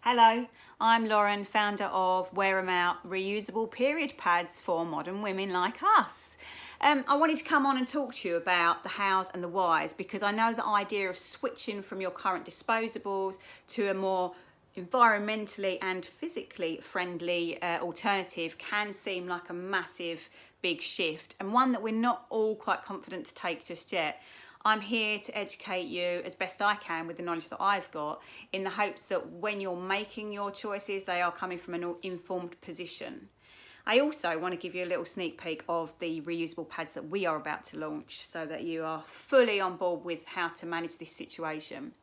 Hello, I'm Lauren, founder of Wear 'em Out reusable period pads for modern women like us. I wanted to come on and talk to you about the hows and the whys because I know the idea of switching from your current disposables to a more environmentally and physically friendly alternative can seem like a massive big shift, and one that we're not all quite confident to take just yet. I'm here to educate you as best I can with the knowledge that I've got, in the hopes that when you're making your choices, they are coming from an informed position. I also want to give you a little sneak peek of the reusable pads that we are about to launch so that you are fully on board with how to manage this situation.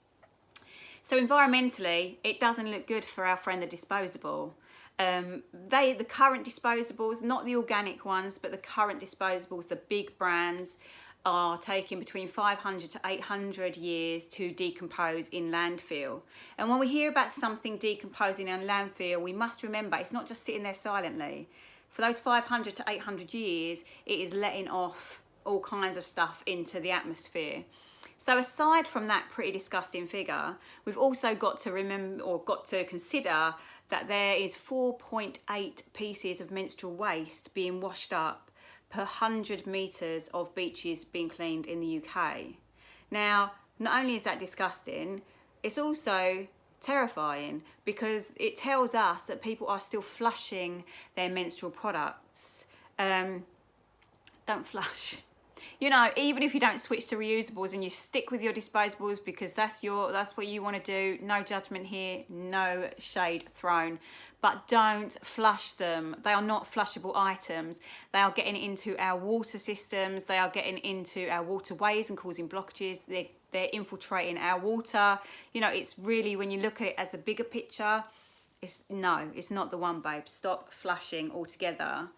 So environmentally, it doesn't look good for our friend the disposable. The current disposables, not the organic ones, but the current disposables, the big brands, are taking between 500 to 800 years to decompose in landfill. And when we hear about something decomposing in landfill, we must remember it's not just sitting there silently. For those 500 to 800 years, it is letting off all kinds of stuff into the atmosphere. So aside from that pretty disgusting figure, we've also got to remember, or got to consider, that there is 4.8 pieces of menstrual waste being washed up per 100 metres of beaches being cleaned in the UK. Now, not only is that disgusting, it's also terrifying because it tells us that people are still flushing their menstrual products. Don't flush. You know, even if you don't switch to reusables and you stick with your disposables because that's what you want to do, no judgment here, no shade thrown, but don't flush them. They are not flushable items. They are getting into our water systems, they are getting into our waterways and causing blockages. They're infiltrating our water. You know, it's really, when you look at it as the bigger picture, it's not the one, babe. Stop flushing altogether.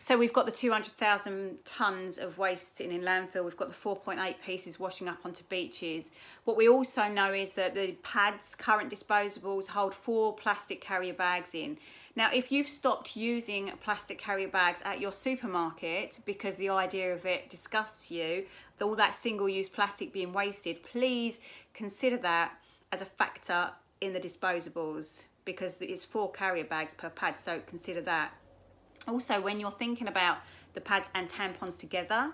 So we've got the 200,000 tonnes of waste in landfill. We've got the 4.8 pieces washing up onto beaches. What we also know is that the pads, current disposables, hold 4 plastic carrier bags in. Now, if you've stopped using plastic carrier bags at your supermarket because the idea of it disgusts you, all that single-use plastic being wasted, please consider that as a factor in the disposables, because it's 4 carrier bags per pad, so consider that. Also, when you're thinking about the pads and tampons together,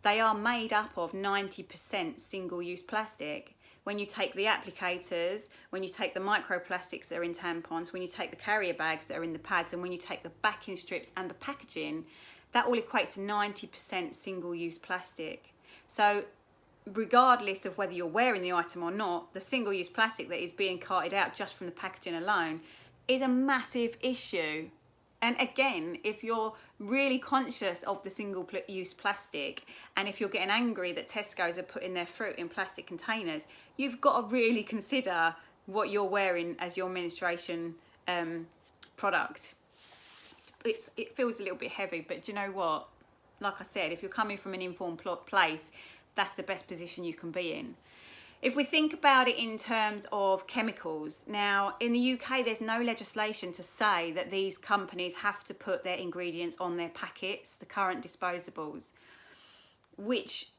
they are made up of 90% single-use plastic. When you take the applicators, when you take the microplastics that are in tampons, when you take the carrier bags that are in the pads, and when you take the backing strips and the packaging, that all equates to 90% single-use plastic. So regardless of whether you're wearing the item or not, the single-use plastic that is being carted out just from the packaging alone is a massive issue. And again, if you're really conscious of the single-use plastic, and if you're getting angry that Tesco's are putting their fruit in plastic containers, you've got to really consider what you're wearing as your menstruation product. It feels a little bit heavy, but do you know what? Like I said, if you're coming from an informed place, that's the best position you can be in. If we think about it in terms of chemicals, now in the UK there's no legislation to say that these companies have to put their ingredients on their packets, the current disposables, which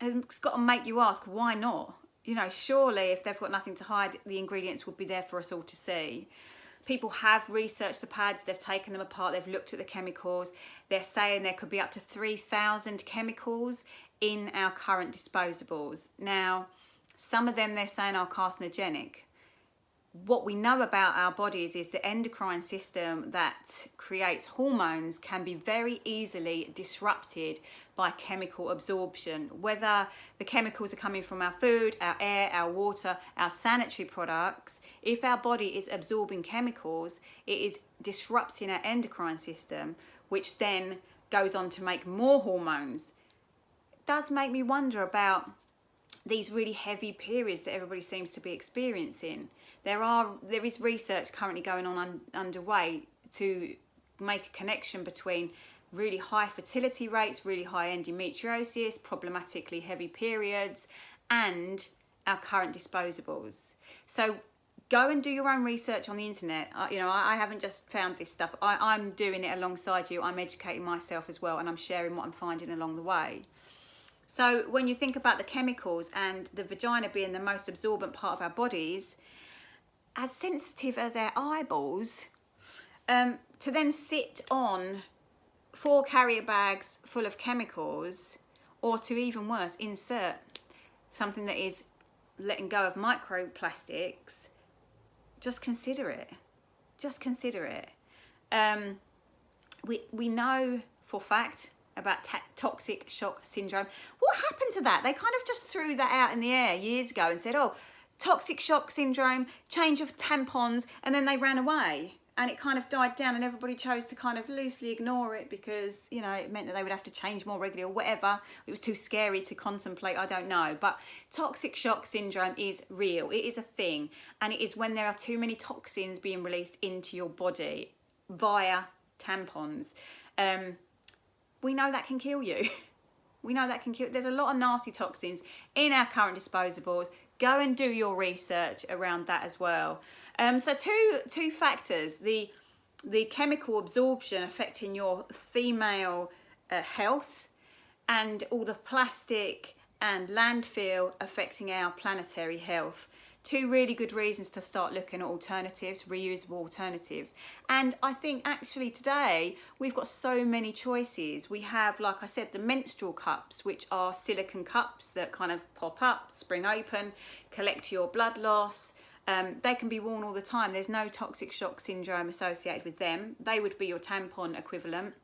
has got to make you ask, why not? You know, surely if they've got nothing to hide, the ingredients would be there for us all to see. People have researched the pads, they've taken them apart, they've looked at the chemicals. They're saying there could be up to 3,000 chemicals in our current disposables. Now, some of them they're saying are carcinogenic. What we know about our bodies is the endocrine system that creates hormones can be very easily disrupted by chemical absorption. Whether the chemicals are coming from our food, our air, our water, our sanitary products, if our body is absorbing chemicals, it is disrupting our endocrine system, which then goes on to make more hormones. It does make me wonder about these really heavy periods that everybody seems to be experiencing. There is research currently going on underway to make a connection between really high fertility rates, really high endometriosis, problematically heavy periods, and our current disposables. So go and do your own research on the internet. I haven't just found this stuff. I'm doing it alongside you. I'm educating myself as well, and I'm sharing what I'm finding along the way. So when you think about the chemicals and the vagina being the most absorbent part of our bodies, as sensitive as our eyeballs, to then sit on 4 carrier bags full of chemicals, or to even worse, insert something that is letting go of microplastics, just consider it. Just consider it. We know for fact about toxic shock syndrome. What happened to that? They kind of just threw that out in the air years ago and said, oh, toxic shock syndrome, change of tampons, and then they ran away. And it kind of died down, and everybody chose to kind of loosely ignore it because, you know, it meant that they would have to change more regularly or whatever. It was too scary to contemplate, I don't know. But toxic shock syndrome is real. It is a thing. And it is when there are too many toxins being released into your body via tampons. We know that can kill you. We know that can kill. There's a lot of nasty toxins in our current disposables. Go and do your research around that as well. So two factors: the chemical absorption affecting your female health, and all the plastic and landfill affecting our planetary health. 2 really good reasons to start looking at alternatives, reusable alternatives. And I think actually today we've got so many choices. We have, like I said, the menstrual cups, which are silicone cups that kind of pop up, spring open, collect your blood loss. They can be worn all the time. There's no toxic shock syndrome associated with them. They would be your tampon equivalent.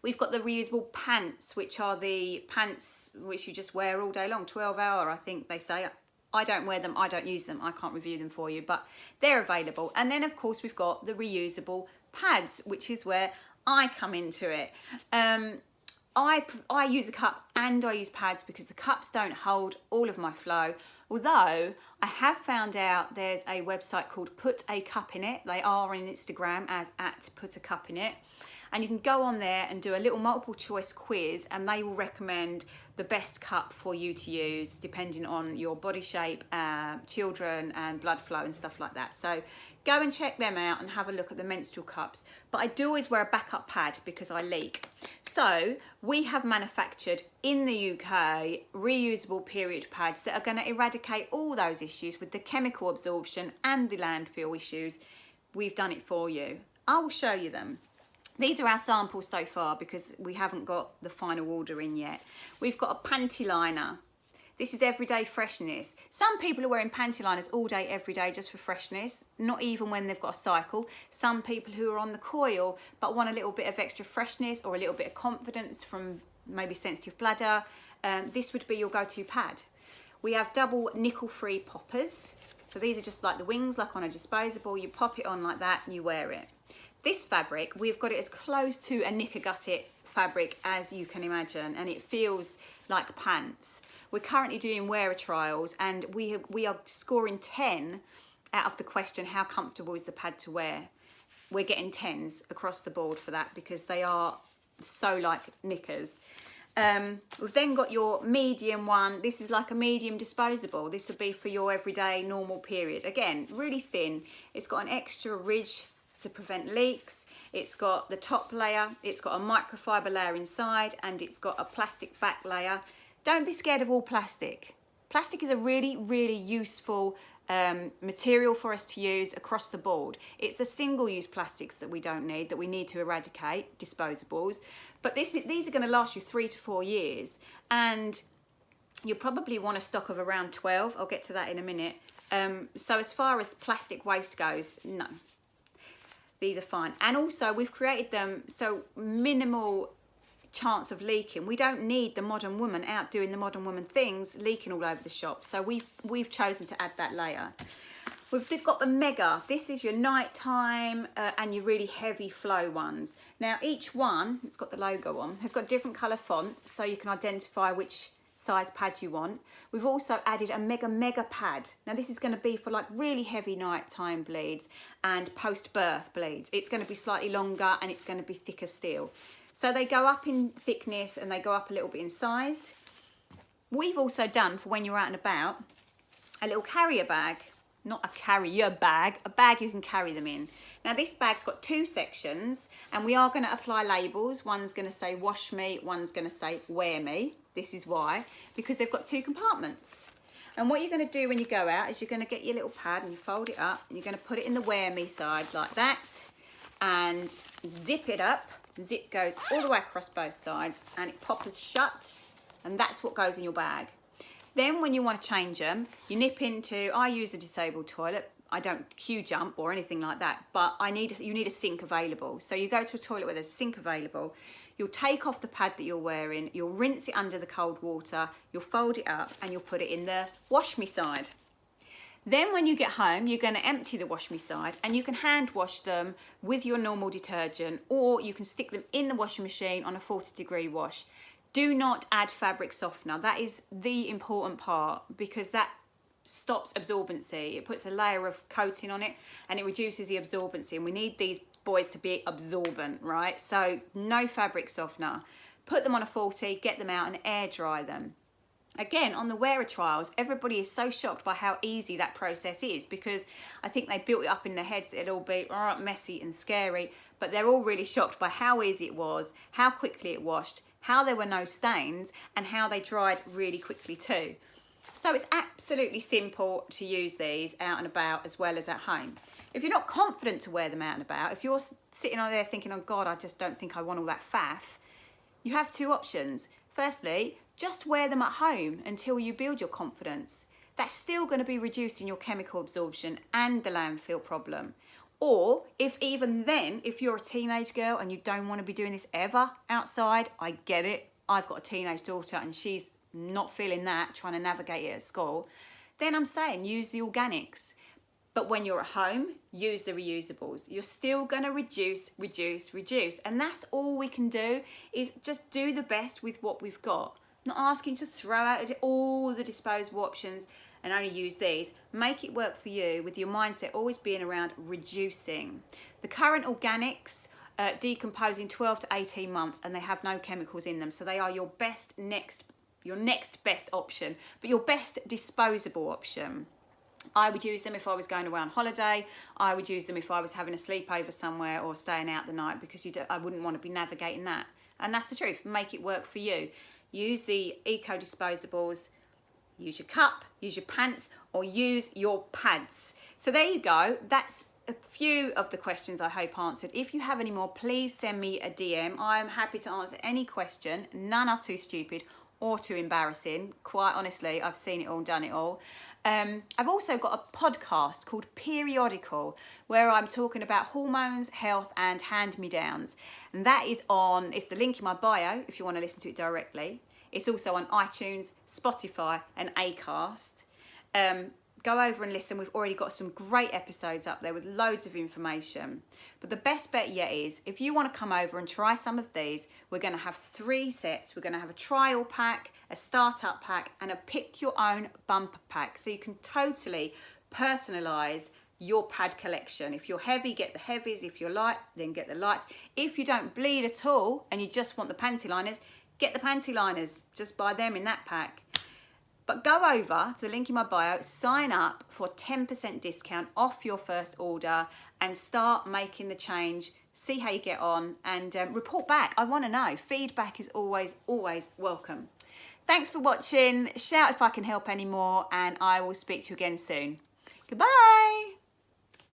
We've got the reusable pants, which are the pants which you just wear all day long, 12-hour, I think they say. I don't wear them, I don't use them, I can't review them for you, but they're available. And then of course we've got the reusable pads, which is where I come into it. I use a cup and I use pads because the cups don't hold all of my flow. Although I have found out there's a website called Put a Cup in It. They are on Instagram as @PutACupInIt. And you can go on there and do a little multiple choice quiz, and they will recommend the best cup for you to use depending on your body shape, children and blood flow and stuff like that. So go and check them out and have a look at the menstrual cups. But I do always wear a backup pad because I leak. So we have manufactured in the UK reusable period pads that are going to eradicate all those issues with the chemical absorption and the landfill issues. We've done it for you. I will show you them. These are our samples so far because we haven't got the final order in yet. We've got a panty liner. This is everyday freshness. Some people are wearing panty liners all day, every day, just for freshness, not even when they've got a cycle. Some people who are on the coil but want a little bit of extra freshness or a little bit of confidence from maybe sensitive bladder, this would be your go-to pad. We have double nickel-free poppers. So these are just like the wings, like on a disposable. You pop it on like that and you wear it. This fabric, we've got it as close to a knicker gusset fabric as you can imagine, and it feels like pants. We're currently doing wearer trials, and we are scoring 10 out of the question, how comfortable is the pad to wear? We're getting 10s across the board for that because they are so like knickers. We've then got your medium one. This is like a medium disposable. This would be for your everyday normal period. Again, really thin. It's got an extra ridge to prevent leaks. It's got the top layer, it's got a microfiber layer inside, and it's got a plastic back layer. Don't be scared of all plastic. Plastic is a really, really useful material for us to use across the board. It's the single-use plastics that we don't need, that we need to eradicate, disposables. But these are going to last you 3 to 4 years, and you'll probably want a stock of around 12. I'll get to that in a minute. So as far as plastic waste goes, no. These are fine. And also we've created them so minimal chance of leaking. We don't need the modern woman out doing the modern woman things, leaking all over the shop. So we've chosen to add that layer. We've got the Mega. This is your nighttime and your really heavy flow ones. Now each one, it's got the logo on, has got different colour font so you can identify which size pad you want. We've also added a mega pad. Now this is going to be for like really heavy nighttime bleeds and post-birth bleeds. It's going to be slightly longer and it's going to be thicker still. So they go up in thickness and they go up a little bit in size. We've also done, for when you're out and about, a little carrier bag. Not a carrier bag, a bag you can carry them in. Now this bag's got 2 sections, and we are going to apply labels. One's going to say wash me, one's going to say wear me. This is why, because they've got 2 compartments. And what you're going to do when you go out is you're going to get your little pad and you fold it up and you're going to put it in the wear me side like that and zip it up. The zip goes all the way across both sides and it poppers shut, and that's what goes in your bag. Then when you want to change them, you nip into, I use a disabled toilet. I don't queue jump or anything like that, but you need a sink available. So you go to a toilet where there's a sink available, you'll take off the pad that you're wearing, you'll rinse it under the cold water, you'll fold it up and you'll put it in the wash me side. Then when you get home, you're going to empty the wash me side and you can hand wash them with your normal detergent, or you can stick them in the washing machine on a 40-degree wash. Do not add fabric softener. That is the important part, because that stops absorbency. It puts a layer of coating on it and it reduces the absorbency, and we need these boys to be absorbent, right? So no fabric softener. Put them on a 40, get them out and air dry them. Again, on the wearer trials, everybody is so shocked by how easy that process is, because I think they built it up in their heads that it'll be messy and scary, but they're all really shocked by how easy it was, how quickly it washed, how there were no stains, and how they dried really quickly too. So it's absolutely simple to use these out and about as well as at home. If you're not confident to wear them out and about, if you're sitting on there thinking, oh God, I just don't think I want all that faff, you have two options. Firstly, just wear them at home until you build your confidence. That's still going to be reducing your chemical absorption and the landfill problem. Or if even then, if you're a teenage girl and you don't want to be doing this ever outside, I get it. I've got a teenage daughter and she's not feeling that, trying to navigate it at school. Then I'm saying use the organics. But when you're at home, use the reusables. You're still going to reduce. And that's all we can do, is just do the best with what we've got. Not asking you to throw out all the disposable options and only use these. Make it work for you, with your mindset always being around reducing. The current organics decompose in 12 to 18 months and they have no chemicals in them. So they are your next best option, but your best disposable option. I would use them if I was going away on holiday. I would use them if I was having a sleepover somewhere or staying out the night, because I wouldn't want to be navigating that. And that's the truth. Make it work for you. Use the eco disposables, use your cup, use your pants, or use your pads. So there you go. That's a few of the questions I hope answered. If you have any more, please send me a DM. I'm happy to answer any question. None are too stupid or too embarrassing. Quite honestly, I've seen it all, done it all. I've also got a podcast called Periodical, where I'm talking about hormones, health and hand-me-downs. And that is it's the link in my bio if you want to listen to it directly. It's also on iTunes, Spotify and Acast. Go over and listen. We've already got some great episodes up there with loads of information. But the best bet yet is, if you want to come over and try some of these, we're going to have 3 sets. We're going to have a trial pack, a startup pack, and a pick your own bumper pack. So you can totally personalize your pad collection. If you're heavy, get the heavies. If you're light, then get the lights. If you don't bleed at all and you just want the panty liners, get the panty liners. Just buy them in that pack. But go over to the link in my bio, sign up for 10% discount off your first order and start making the change. See how you get on and report back. I want to know. Feedback is always, always welcome. Thanks for watching. Shout if I can help any more, and I will speak to you again soon. Goodbye.